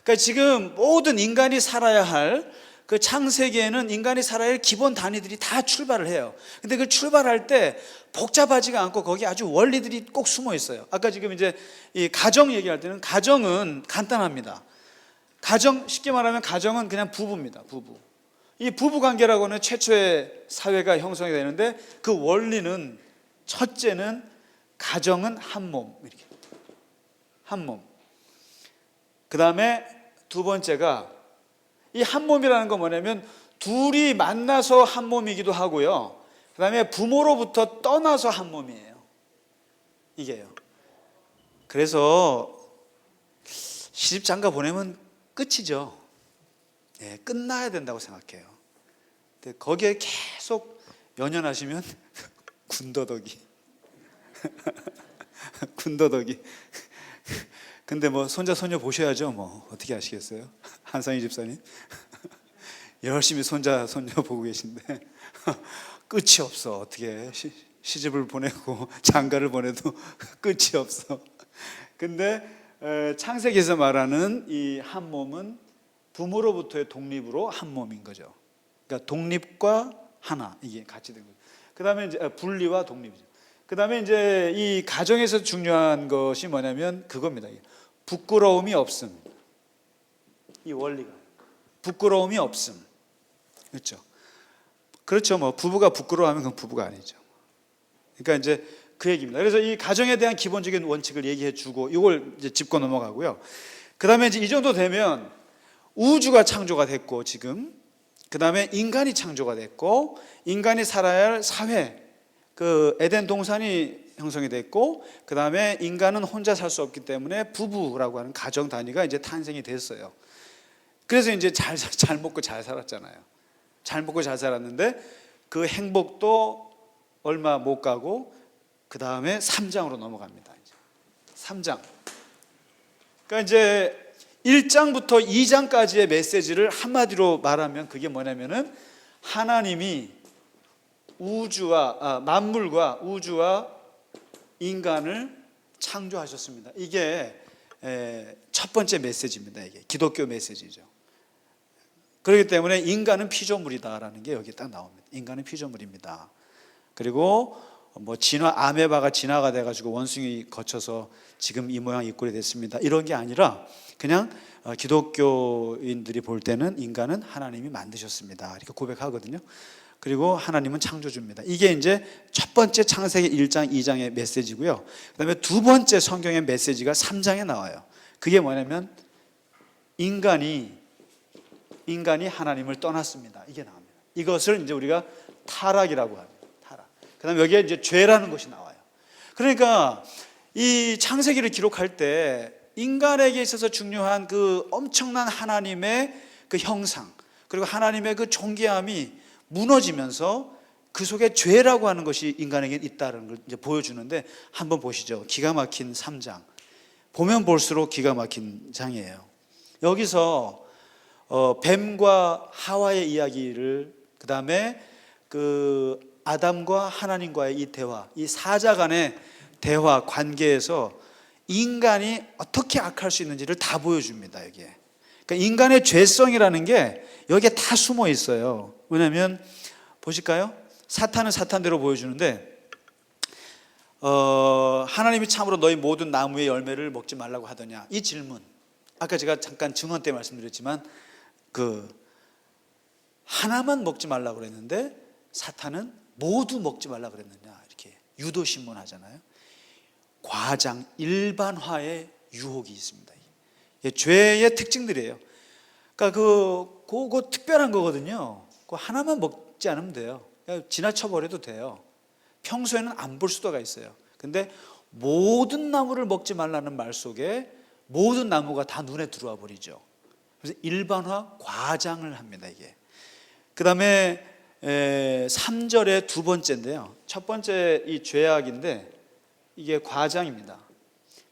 Speaker 1: 그러니까 지금 모든 인간이 살아야 할 그 창세기에는 인간이 살아야 할 기본 단위들이 다 출발을 해요. 근데 그 출발할 때 복잡하지가 않고 거기 아주 원리들이 꼭 숨어 있어요. 아까 지금 이제 이 가정 얘기할 때는 가정은 간단합니다. 가정, 쉽게 말하면 가정은 그냥 부부입니다. 부부. 이 부부 관계라고는 최초의 사회가 형성이 되는데, 그 원리는, 첫째는 가정은 한 몸, 이렇게 한 몸. 그 다음에 두 번째가, 이 한 몸이라는 건 뭐냐면 둘이 만나서 한 몸이기도 하고요, 그 다음에 부모로부터 떠나서 한 몸이에요. 이게요. 그래서 시집장가 보내면 끝이죠. 끝나야 된다고 생각해요. 근데 거기에 계속 연연하시면 군더더기 군더더기. 근데 뭐 손자 손녀 보셔야죠. 뭐 어떻게 하시겠어요? 한상희 집사님 열심히 손자 손녀 보고 계신데 끝이 없어. 어떻게 시집을 보내고 장가를 보내도 끝이 없어. 근데 창세기에서 말하는 이 한 몸은 부모로부터의 독립으로 한 몸인 거죠. 그러니까 독립과 하나, 이게 같이 된 거죠. 그 다음에 이제 분리와 독립이죠. 그 다음에 이제 이 가정에서 중요한 것이 뭐냐면 그겁니다. 부끄러움이 없음. 이 원리가 부끄러움이 없음. 그렇죠? 그렇죠. 뭐 부부가 부끄러워하면 그건 부부가 아니죠. 그러니까 이제 그 얘기입니다. 그래서 이 가정에 대한 기본적인 원칙을 얘기해 주고 이걸 이제 짚고 넘어가고요. 그 다음에 이제 이 정도 되면 우주가 창조가 됐고, 지금 그 다음에 인간이 창조가 됐고, 인간이 살아야 할 사회, 그 에덴 동산이 형성이 됐고, 그 다음에 인간은 혼자 살 수 없기 때문에 부부라고 하는 가정 단위가 이제 탄생이 됐어요. 그래서 이제 잘 먹고 잘 살았잖아요. 잘 먹고 잘 살았는데 그 행복도 얼마 못 가고 그 다음에 3장으로 넘어갑니다. 이제 3장. 그러니까 이제 1장부터 2장까지의 메시지를 한마디로 말하면 그게 뭐냐면은 하나님이 만물과 우주와 인간을 창조하셨습니다. 이게 첫 번째 메시지입니다. 이게 기독교 메시지죠. 그렇기 때문에 인간은 피조물이다라는 게 여기 딱 나옵니다. 인간은 피조물입니다. 그리고 뭐 아메바가 진화가 돼가지고 원숭이 거쳐서 지금 이 모양 이 꼴이 됐습니다. 이런 게 아니라 그냥 기독교인들이 볼 때는 인간은 하나님이 만드셨습니다. 이렇게 고백하거든요. 그리고 하나님은 창조주입니다. 이게 이제 첫 번째 창세기 1장, 2장의 메시지고요. 그 다음에 두 번째 성경의 메시지가 3장에 나와요. 그게 뭐냐면 인간이 하나님을 떠났습니다. 이게 나옵니다. 이것을 이제 우리가 타락이라고 합니다. 타락. 그 다음에 여기에 이제 죄라는 것이 나와요. 그러니까 이 창세기를 기록할 때 인간에게 있어서 중요한 그 엄청난 하나님의 그 형상, 그리고 하나님의 그 존귀함이 무너지면서 그 속에 죄라고 하는 것이 인간에게 있다는 걸 이제 보여주는데, 한번 보시죠. 기가 막힌 3장. 보면 볼수록 기가 막힌 장이에요. 여기서 뱀과 하와의 이야기를, 그 다음에 그 아담과 하나님과의 이 대화, 이 사자 간의 대화 관계에서 인간이 어떻게 악할 수 있는지를 다 보여줍니다. 여기에. 그러니까 인간의 죄성이라는 게 여기에 다 숨어 있어요. 왜냐하면 보실까요? 사탄은 사탄대로 보여주는데 하나님이 참으로 너희 모든 나무의 열매를 먹지 말라고 하더냐, 이 질문, 아까 제가 잠깐 증언 때 말씀드렸지만 그 하나만 먹지 말라고 그랬는데 사탄은 모두 먹지 말라고 그랬느냐, 이렇게 유도신문 하잖아요. 과장 일반화의 유혹이 있습니다. 죄의 특징들이에요. 그러니까 그거 특별한 거거든요. 그거 하나만 먹지 않으면 돼요. 그냥 지나쳐 버려도 돼요. 평소에는 안 볼 수도가 있어요. 근데 모든 나무를 먹지 말라는 말 속에 모든 나무가 다 눈에 들어와 버리죠. 그래서 일반화, 과장을 합니다, 이게. 그 다음에 3절의 두 번째인데요. 첫 번째 이 죄악인데 이게 과장입니다.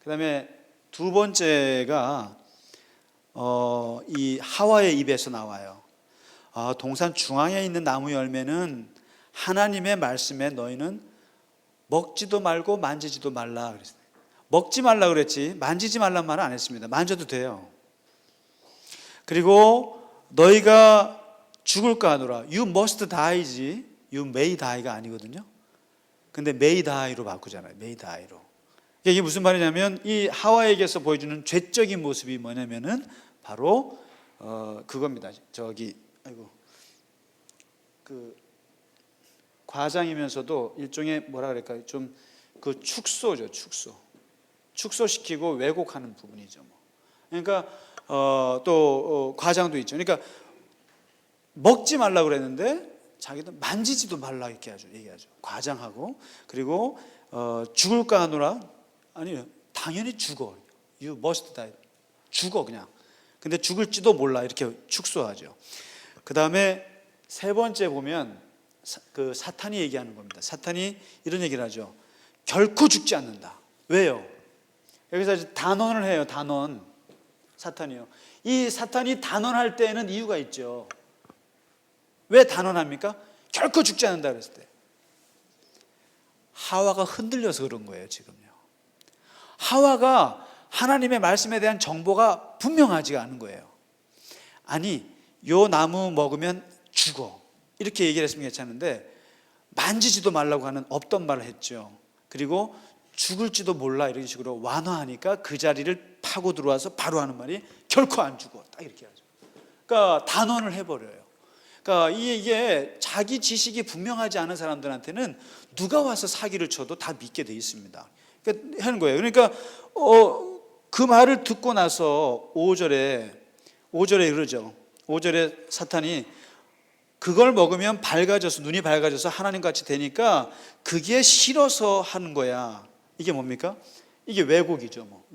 Speaker 1: 그 다음에 두 번째가 이 하와의 입에서 나와요. 동산 중앙에 있는 나무 열매는 하나님의 말씀에 너희는 먹지도 말고 만지지도 말라 그랬어요. 먹지 말라 그랬지 만지지 말란 말은 안 했습니다. 만져도 돼요. 그리고 너희가 죽을까 하노라. You must die지 You may die가 아니거든요. 근데 may die로 바꾸잖아요. may die로. 이게 무슨 말이냐면 이 하와에게서 보여주는 죄적인 모습이 뭐냐면은 바로 그겁니다. 그 과장이면서도 일종의 뭐라 그럴까요? 좀 그 축소죠, 축소시키고 왜곡하는 부분이죠. 뭐. 그러니까 또 과장도 있죠. 그러니까 먹지 말라 그랬는데 자기도 만지지도 말라 이렇게 얘기하죠. 과장하고 그리고 죽을까 하노라. 아니요, 당연히 죽어. You must die. 죽어 그냥. 근데 죽을지도 몰라 이렇게 축소하죠. 그 다음에 세 번째 보면 그 사탄이 얘기하는 겁니다. 사탄이 이런 얘기를 하죠. 결코 죽지 않는다. 왜요? 여기서 단언을 해요. 단언. 사탄이요. 이 사탄이 단언할 때에는 이유가 있죠. 왜 단언합니까? 결코 죽지 않는다 그랬을 때. 하와가 흔들려서 그런 거예요, 지금요. 하와가 하나님의 말씀에 대한 정보가 분명하지가 않은 거예요. 아니, 요 나무 먹으면 죽어. 이렇게 얘기를 했으면 괜찮은데 만지지도 말라고 하는 없던 말을 했죠. 그리고 죽을지도 몰라 이런 식으로 완화하니까 그 자리를 파고 들어와서 바로 하는 말이 결코 안 죽어. 딱 이렇게 하죠. 그러니까 단언을 해버려요. 그러니까 이게 자기 지식이 분명하지 않은 사람들한테는 누가 와서 사기를 쳐도 다 믿게 돼 있습니다. 그러니까 하는 거예요. 그러니까 그 말을 듣고 나서 5절에 그러죠. 5절에 사탄이 그걸 먹으면 밝아져서 눈이 밝아져서 하나님같이 되니까 그게 싫어서 하는 거야. 이게 뭡니까? 이게 왜곡이죠. 뭐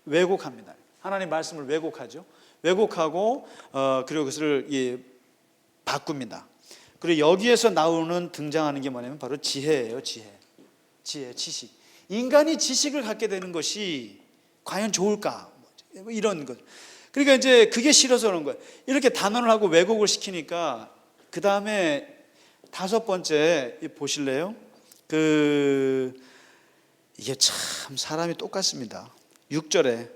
Speaker 1: 왜곡합니다. 하나님 말씀을 왜곡하죠. 왜곡하고 그리고 그것을 바꿉니다. 그리고 여기에서 나오는 등장하는 게 뭐냐면 바로 지혜예요. 지식. 인간이 지식을 갖게 되는 것이 과연 좋을까? 뭐 이런 것. 그러니까 이제 그게 싫어서 그런 거예요. 이렇게 단언을 하고 왜곡을 시키니까 그 다음에 다섯 번째 보실래요? 이게 참 사람이 똑같습니다. 6절에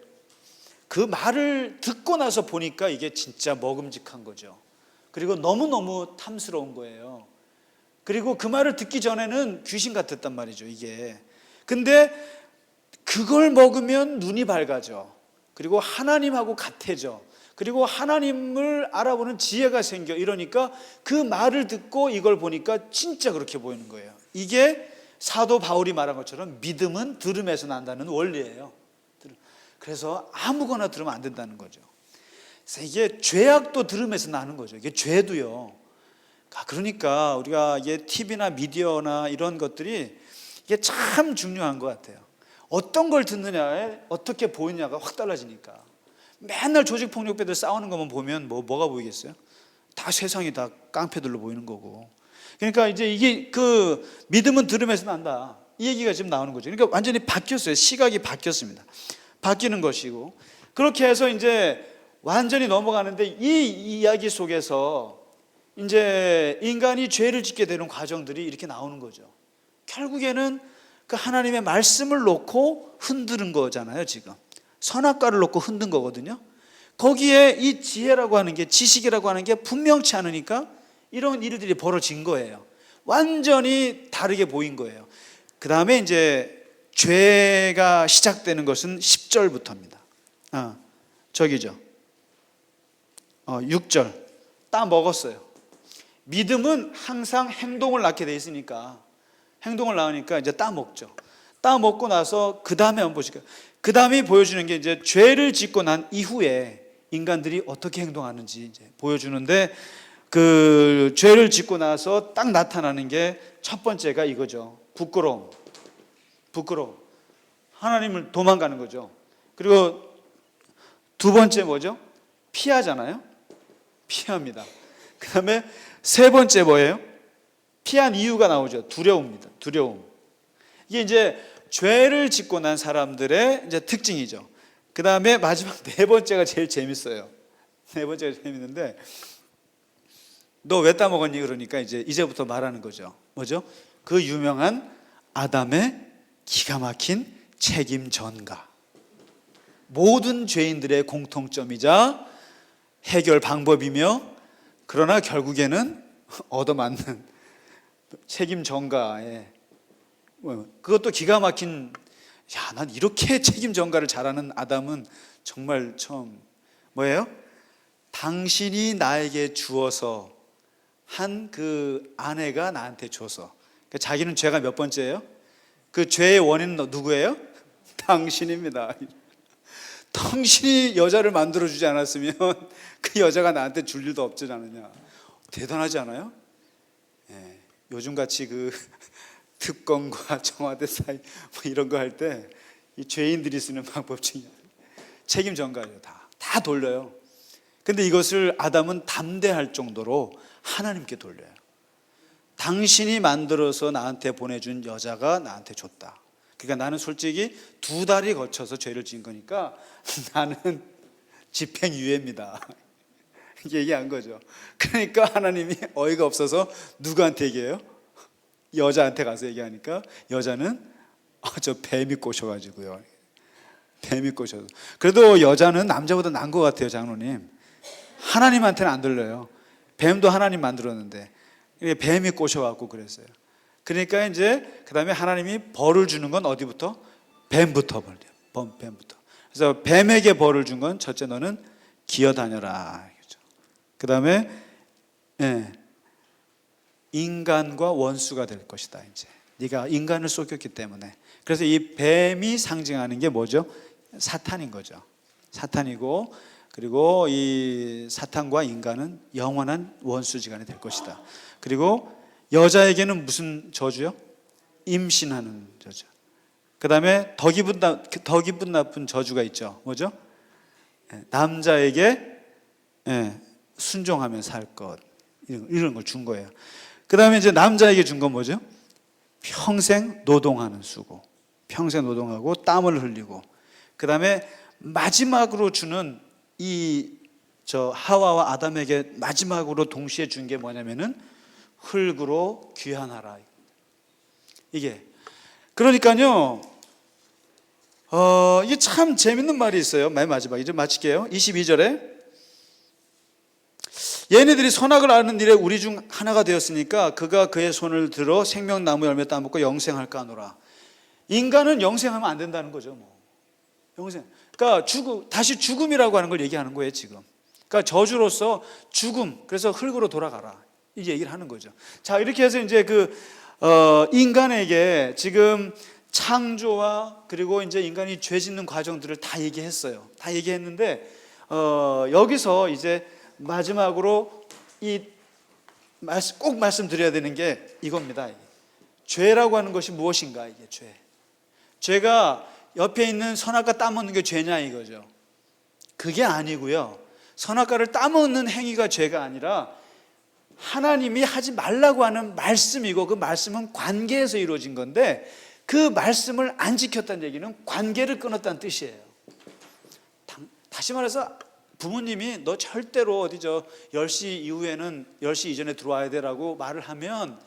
Speaker 1: 그 말을 듣고 나서 보니까 이게 진짜 먹음직한 거죠. 그리고 너무너무 탐스러운 거예요. 그리고 그 말을 듣기 전에는 귀신 같았단 말이죠, 이게. 근데 그걸 먹으면 눈이 밝아져. 그리고 하나님하고 같아져. 그리고 하나님을 알아보는 지혜가 생겨. 이러니까 그 말을 듣고 이걸 보니까 진짜 그렇게 보이는 거예요. 이게 사도 바울이 말한 것처럼 믿음은 들음에서 난다는 원리예요. 그래서 아무거나 들으면 안 된다는 거죠. 그래서 이게 죄악도 들음에서 나는 거죠. 이게 죄도요. 그러니까 우리가 이게 TV나 미디어나 이런 것들이 이게 참 중요한 것 같아요. 어떤 걸 듣느냐에 어떻게 보이느냐가 확 달라지니까. 맨날 조직폭력배들 싸우는 것만 보면 뭐가 보이겠어요? 다 세상이 다 깡패들로 보이는 거고. 그러니까 이제 이게 그 믿음은 들음에서 난다. 이 얘기가 지금 나오는 거죠. 그러니까 완전히 바뀌었어요. 시각이 바뀌었습니다. 바뀌는 것이고. 그렇게 해서 이제 완전히 넘어가는데 이 이야기 속에서 이제 인간이 죄를 짓게 되는 과정들이 이렇게 나오는 거죠. 결국에는 그 하나님의 말씀을 놓고 흔드는 거잖아요, 지금. 선악과를 놓고 흔든 거거든요. 거기에 이 지혜라고 하는 게, 지식이라고 하는 게 분명치 않으니까 이런 일들이 벌어진 거예요. 완전히 다르게 보인 거예요. 그 다음에 이제 죄가 시작되는 것은 10절부터입니다. 저기죠. 6절. 따 먹었어요. 믿음은 항상 행동을 낳게 돼 있으니까 행동을 낳으니까 이제 따 먹죠. 따 먹고 나서 그 다음에 한번 보실까요? 그 다음에 보여주는 게 이제 죄를 짓고 난 이후에 인간들이 어떻게 행동하는지 이제 보여주는데 그 죄를 짓고 나서 딱 나타나는 게 첫 번째가 이거죠. 부끄러움. 부끄러워. 하나님을 도망가는 거죠. 그리고 두 번째 뭐죠? 피하잖아요. 피합니다. 그 다음에 세 번째 뭐예요? 피한 이유가 나오죠. 두려움입니다. 두려움. 이게 이제 죄를 짓고 난 사람들의 이제 특징이죠. 그 다음에 마지막 네 번째가 제일 재밌어요. 네 번째가 재밌는데, 너 왜 따먹었니? 그러니까 이제부터 말하는 거죠. 뭐죠? 그 유명한 아담의 기가 막힌 책임 전가. 모든 죄인들의 공통점이자 해결 방법이며, 그러나 결국에는 얻어맞는 책임 전가에, 그것도 기가 막힌, 야, 난 이렇게 책임 전가를 잘하는 아담은 정말 처음. 뭐예요? 당신이 나에게 주어서 한 그 아내가 나한테 줘서. 그러니까 자기는 죄가 몇 번째예요? 그 죄의 원인은 누구예요? 당신입니다. 당신이 여자를 만들어주지 않았으면 그 여자가 나한테 줄 일도 없지 않느냐. 대단하지 않아요? 예, 요즘같이 그 특검과 청와대 사이 뭐 이런 거 할 때 이 죄인들이 쓰는 방법 중에 책임 전가예요. 다 돌려요. 근데 이것을 아담은 담대할 정도로 하나님께 돌려요. 당신이 만들어서 나한테 보내준 여자가 나한테 줬다. 그러니까 나는 솔직히 두 달이 거쳐서 죄를 지은 거니까 나는 집행유예입니다. 이렇게 얘기한 거죠. 그러니까 하나님이 어이가 없어서 누구한테 얘기해요? 여자한테 가서 얘기하니까 여자는 저 뱀이 꼬셔가지고요. 뱀이 꼬셔서. 그래도 여자는 남자보다 나은 것 같아요, 장로님. 하나님한테는 안 들려요. 뱀도 하나님 만들었는데 뱀이 꼬셔갖고 그랬어요. 그러니까 이제 그 다음에 하나님이 벌을 주는 건 어디부터? 뱀부터 벌려요. 뱀부터. 그래서 뱀에게 벌을 준 건 첫째, 너는 기어다녀라. 그 다음에 인간과 원수가 될 것이다. 이제 네가 인간을 속였기 때문에. 그래서 이 뱀이 상징하는 게 뭐죠? 사탄인 거죠. 사탄이고, 그리고 이 사탄과 인간은 영원한 원수지간이 될 것이다. 그리고 여자에게는 무슨 저주요? 임신하는 저주. 그 다음에 더 기분 나쁜 저주가 있죠. 뭐죠? 남자에게 순종하며 살 것. 이런 걸 준 거예요. 그 다음에 이제 남자에게 준 건 뭐죠? 평생 노동하는 수고. 평생 노동하고 땀을 흘리고. 그 다음에 마지막으로 주는 하와와 아담에게 마지막으로 동시에 준 게 뭐냐면은 흙으로 귀환하라. 이게. 그러니까요, 이게 참 재밌는 말이 있어요. 맨 마지막. 이제 마칠게요. 22절에. 얘네들이 선악을 아는 일에 우리 중 하나가 되었으니까 그가 그의 손을 들어 생명나무 열매 따먹고 영생할까 하노라. 인간은 영생하면 안 된다는 거죠. 영생. 그러니까 다시 죽음이라고 하는 걸 얘기하는 거예요, 지금. 그러니까 저주로서 죽음. 그래서 흙으로 돌아가라. 이 얘기를 하는 거죠. 자, 이렇게 해서 이제 인간에게 지금 창조와 그리고 이제 인간이 죄 짓는 과정들을 다 얘기했어요. 다 얘기했는데, 여기서 이제 마지막으로 꼭 말씀드려야 되는 게 이겁니다. 죄라고 하는 것이 무엇인가, 이게 죄. 죄가 옆에 있는 선악과 따먹는 게 죄냐 이거죠. 그게 아니고요. 선악과를 따먹는 행위가 죄가 아니라 하나님이 하지 말라고 하는 말씀이고, 그 말씀은 관계에서 이루어진 건데 그 말씀을 안 지켰다는 얘기는 관계를 끊었다는 뜻이에요. 다시 말해서 부모님이 너 절대로 10시 이후에는 10시 이전에 들어와야 되라고 말을 하면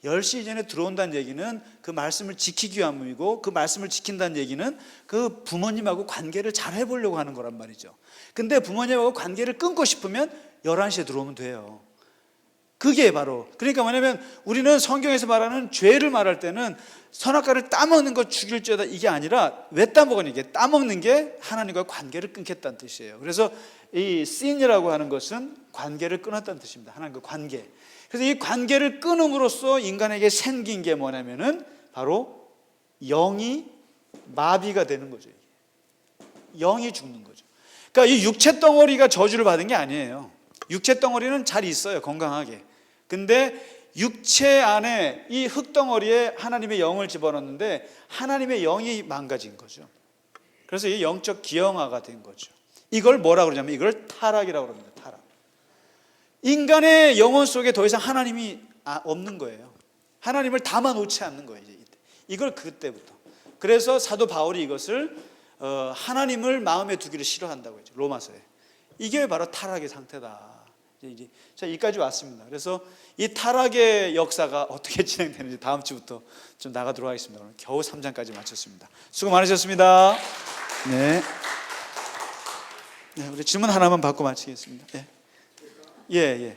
Speaker 1: 10시 이전에 들어온다는 얘기는 그 말씀을 지키기 위함이고, 그 말씀을 지킨다는 얘기는 그 부모님하고 관계를 잘 해보려고 하는 거란 말이죠. 근데 부모님하고 관계를 끊고 싶으면 11시에 들어오면 돼요. 그게 바로, 그러니까 뭐냐면 우리는 성경에서 말하는 죄를 말할 때는 선악과를 따먹는 것 죽일죄다 이게 아니라, 왜 따먹으니? 이게 따먹는 게 하나님과 관계를 끊겠다는 뜻이에요. 그래서 이 sin이라고 하는 것은 관계를 끊었다는 뜻입니다. 하나님과 관계. 그래서 이 관계를 끊음으로써 인간에게 생긴 게 뭐냐면은 바로 영이 마비가 되는 거죠. 영이 죽는 거죠. 그러니까 이 육체 덩어리가 저주를 받은 게 아니에요. 육체 덩어리는 잘 있어요, 건강하게. 근데 육체 안에 이 흙덩어리에 하나님의 영을 집어넣는데 하나님의 영이 망가진 거죠. 그래서 이 영적 기형아가 된 거죠. 이걸 뭐라고 그러냐면 이걸 타락이라고 합니다. 타락. 인간의 영혼 속에 더 이상 하나님이 없는 거예요. 하나님을 담아놓지 않는 거예요. 이걸 그때부터. 그래서 사도 바울이 이것을 하나님을 마음에 두기를 싫어한다고 했죠. 로마서에. 이게 바로 타락의 상태다. 자, 여기까지 왔습니다. 그래서 이 타락의 역사가 어떻게 진행되는지 다음 주부터 좀 나가도록 하겠습니다. 오늘 겨우 3장까지 마쳤습니다. 수고 많으셨습니다. 네. 네, 우리 질문 하나만 받고 마치겠습니다. 예. 예, 예.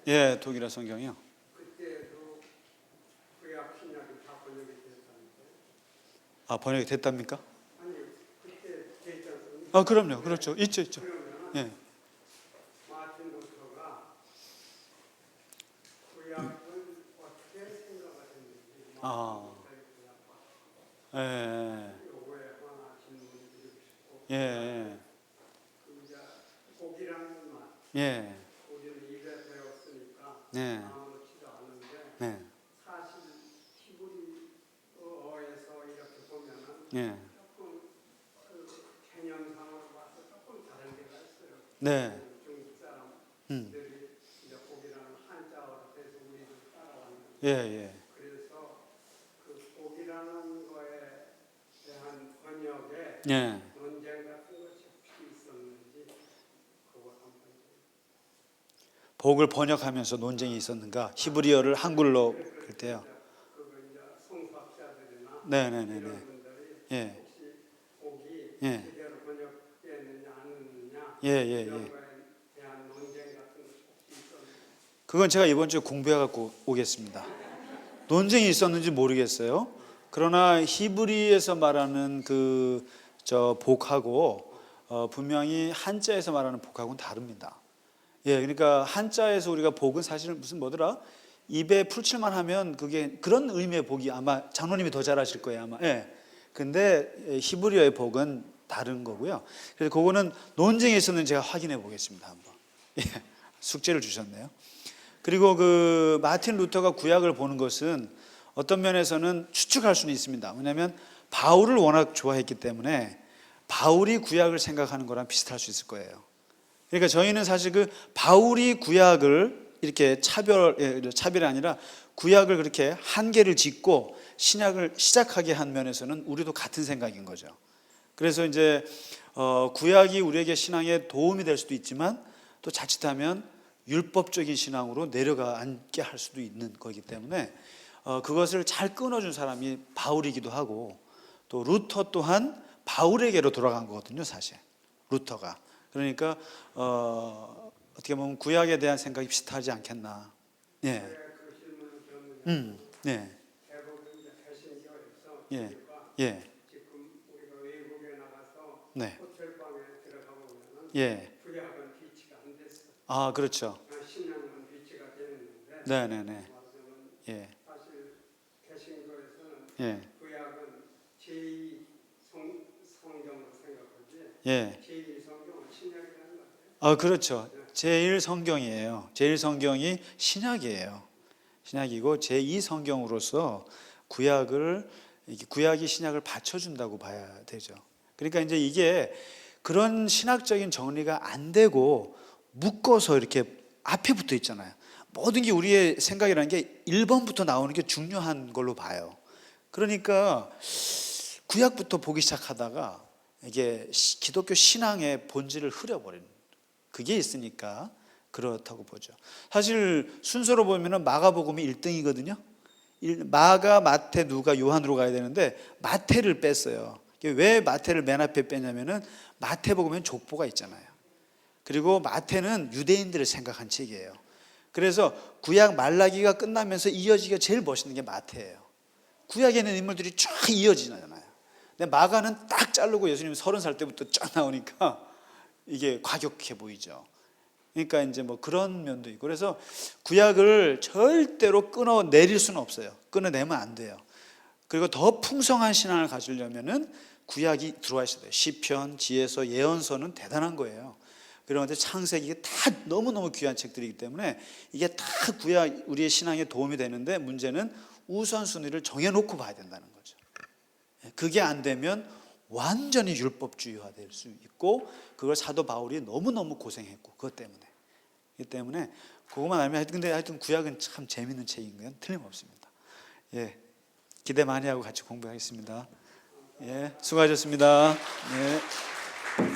Speaker 1: 예, 독일어 성경이요.
Speaker 2: 그때도 구약 신약이 다 번역이 됐다니까요.
Speaker 1: 아, 번역이 됐답니까?
Speaker 2: 아니, 그때 됐지 않습니까?
Speaker 1: 아, 그럼요. 그렇죠. 있죠, 있죠.
Speaker 2: 그러면
Speaker 1: 예.
Speaker 2: 마틴 루터가 구약을 어떻게 생각하셨는지
Speaker 1: 아. 예.
Speaker 2: 요거에 하나 질문을 드리고 싶고,
Speaker 1: 예. 예.
Speaker 2: 그 이제 복이라는 말,
Speaker 1: 예.
Speaker 2: 우리는 입에 배웠으니까
Speaker 1: 네.
Speaker 2: 아무렇지도 않은데
Speaker 1: 네.
Speaker 2: 사실 히브리어에서 이렇게 보면은
Speaker 1: 예.
Speaker 2: 조금 그 개념상으로 봐서 조금 다른 데가 있어요.
Speaker 1: 네.
Speaker 2: 중국
Speaker 1: 음.
Speaker 2: 사람들이 이제 복이라는 한자어로 해서 우리도 따라왔는데,
Speaker 1: 예, 예.
Speaker 2: 그래서 그 복이라는 거에 대한 번역에
Speaker 1: 예.
Speaker 2: 논쟁 같은 것이 혹시 있었는지 그거 한번.
Speaker 1: 복을 번역하면서 논쟁이 있었는가? 히브리어를 한글로 할 때요.
Speaker 2: 그거 이제 성수학자들이나
Speaker 1: 네, 네, 네,
Speaker 2: 이런
Speaker 1: 네.
Speaker 2: 분들이
Speaker 1: 예.
Speaker 2: 혹시 복이
Speaker 1: 예.
Speaker 2: 제대로 번역되느냐 안 했느냐
Speaker 1: 예, 예,
Speaker 2: 이런
Speaker 1: 예.
Speaker 2: 거에 대한 논쟁 같은 것이 혹시 있었는지.
Speaker 1: 그건 제가 이번 주에 공부해 갖고 오겠습니다. 논쟁이 있었는지 모르겠어요. 그러나 히브리에서 말하는 그 복하고 분명히 한자에서 말하는 복하고는 다릅니다. 예, 그러니까 한자에서 우리가 복은 사실은 무슨 뭐더라? 입에 풀칠만 하면 그게 그런 의미의 복이 아마 장로님이 더 잘 아실 거예요, 아마. 예. 근데 히브리어의 복은 다른 거고요. 그래서 그거는 논쟁이 있었는지 제가 확인해 보겠습니다, 한번. 예. 숙제를 주셨네요. 그리고 그 마틴 루터가 구약을 보는 것은 어떤 면에서는 추측할 수는 있습니다. 왜냐하면 바울을 워낙 좋아했기 때문에 바울이 구약을 생각하는 거랑 비슷할 수 있을 거예요. 그러니까 저희는 사실 그 바울이 구약을 이렇게 차별이 아니라 구약을 그렇게 한계를 짓고 신약을 시작하게 한 면에서는 우리도 같은 생각인 거죠. 그래서 이제 구약이 우리에게 신앙에 도움이 될 수도 있지만 또 자칫하면 율법적인 신앙으로 내려가 앉게 할 수도 있는 거기 때문에 그것을 잘 끊어준 사람이 바울이기도 하고 또 루터 또한 바울에게로 돌아간 거거든요, 사실. 루터가. 그러니까 어떻게 보면 구약에 대한 생각이 비슷하지 않겠나. 예.
Speaker 2: 그 질문을 드렸는데
Speaker 1: 네.
Speaker 2: 대부분 이제 개신교에서
Speaker 1: 예.
Speaker 2: 우리가
Speaker 1: 예.
Speaker 2: 지금 우리가 외국에 나가서
Speaker 1: 네.
Speaker 2: 호텔방에 들어가 보면은
Speaker 1: 예.
Speaker 2: 구약은 비치가 안 됐어.
Speaker 1: 아, 그렇죠.
Speaker 2: 신약은 비치가 되는데
Speaker 1: 네, 네, 네. 예.
Speaker 2: 사실 개신교에서는
Speaker 1: 예.
Speaker 2: 구약은 제2성경으로 생각하지
Speaker 1: 예.
Speaker 2: 제2성경은 신약이라는 거예요.
Speaker 1: 아, 그렇죠. 제일 성경이에요. 제일 성경이 신약이에요. 신약이고 제2 성경으로서 구약이 신약을 받쳐준다고 봐야 되죠. 그러니까 이제 이게 그런 신학적인 정리가 안 되고 묶어서 이렇게 앞에 붙어 있잖아요. 모든 게 우리의 생각이라는 게 1번부터 나오는 게 중요한 걸로 봐요. 그러니까 구약부터 보기 시작하다가 이게 기독교 신앙의 본질을 흐려버리는 그게 있으니까 그렇다고 보죠. 사실 순서로 보면은 마가복음이 1등이거든요. 마가, 마태, 누가, 요한으로 가야 되는데 마태를 뺐어요. 왜 마태를 맨 앞에 뺐냐면은 마태복음엔 족보가 있잖아요. 그리고 마태는 유대인들을 생각한 책이에요. 그래서 구약 말라기가 끝나면서 이어지기가 제일 멋있는 게 마태예요. 구약에 있는 인물들이 쫙 이어지잖아요. 근데 마가는 딱 자르고 예수님 30살 때부터 쫙 나오니까 이게 과격해 보이죠. 그러니까 이제 뭐 그런 면도 있고, 그래서 구약을 절대로 끊어내릴 수는 없어요. 끊어내면 안 돼요. 그리고 더 풍성한 신앙을 가지려면은 구약이 들어와 있어야 돼요. 시편, 지혜서, 예언서는 대단한 거예요. 그런데 창세기, 이게 다 너무너무 귀한 책들이기 때문에 이게 다 구약 우리의 신앙에 도움이 되는데, 문제는 우선순위를 정해놓고 봐야 된다는 거죠. 그게 안 되면 완전히 율법주의화 될 수 있고, 그걸 사도 바울이 너무너무 고생했고, 그것 때문에. 그렇기 때문에 그것만 알면, 근데 하여튼 구약은 참 재밌는 책인 건 틀림없습니다. 예, 기대 많이 하고 같이 공부하겠습니다. 예, 수고하셨습니다. 예.